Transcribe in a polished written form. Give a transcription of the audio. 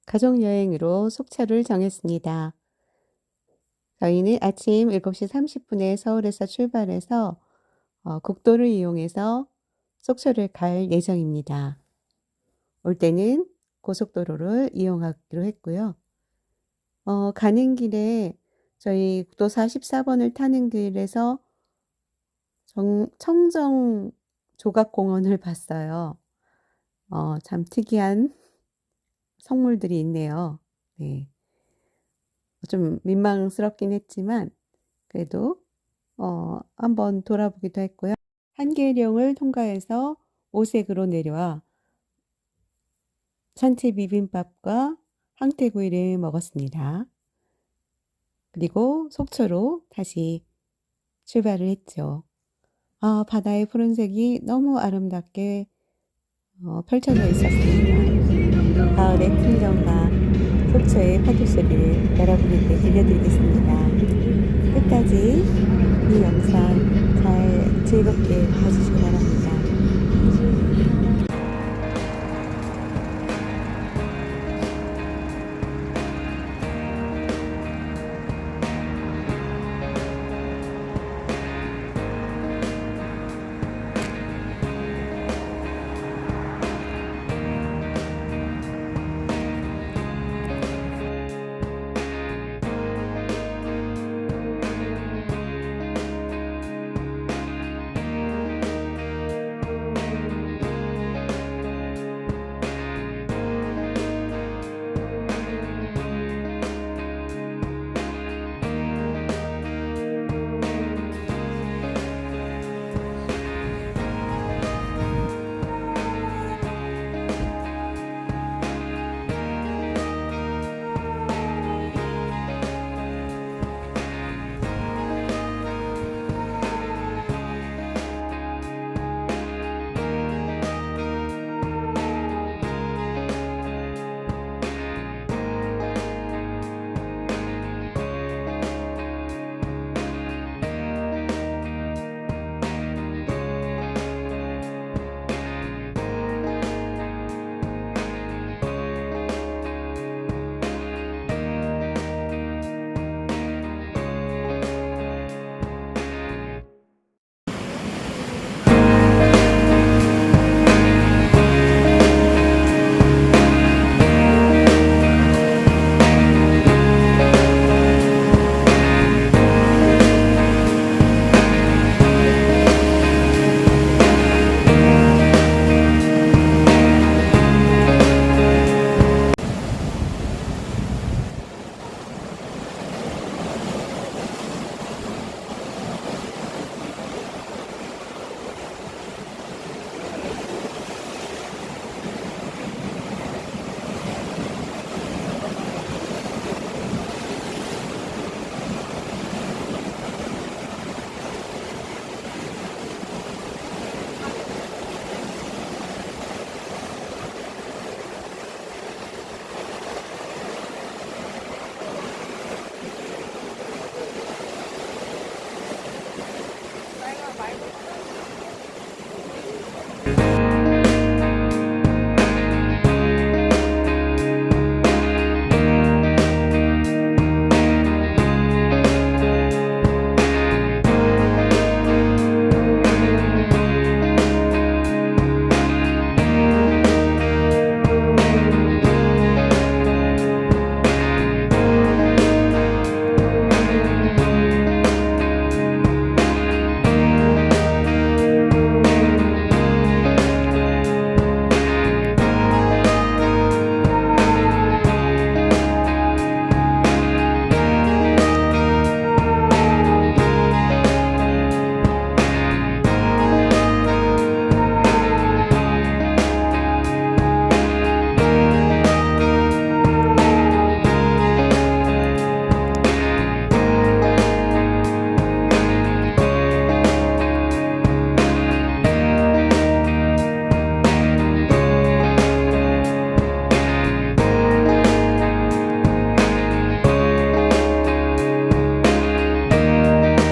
가족여행으로 속초를 정했습니다. 저희는 아침 7시 30분에 서울에서 출발해서 국도를 이용해서 속초를 갈 예정입니다. 올 때는 고속도로를 이용하기로 했고요. 가는 길에 저희 국도 44번을 타는 길에서 청정조각공원을 봤어요. 참 특이한 성물들이 있네요. 네. 좀 민망스럽긴 했지만 그래도 한번 돌아보기도 했고요. 한계령을 통과해서 오색으로 내려와 산채 비빔밥과 황태구이를 먹었습니다. 그리고 속초로 다시 출발을 했죠. 바다의 푸른색이 너무 아름답게 펼쳐져 있었습니다. 가을의 풍경과 속초의 파도소리를 여러분에게 들려드리겠습니다. 끝까지 이 영상 잘 즐겁게 봐주시기 바랍니다.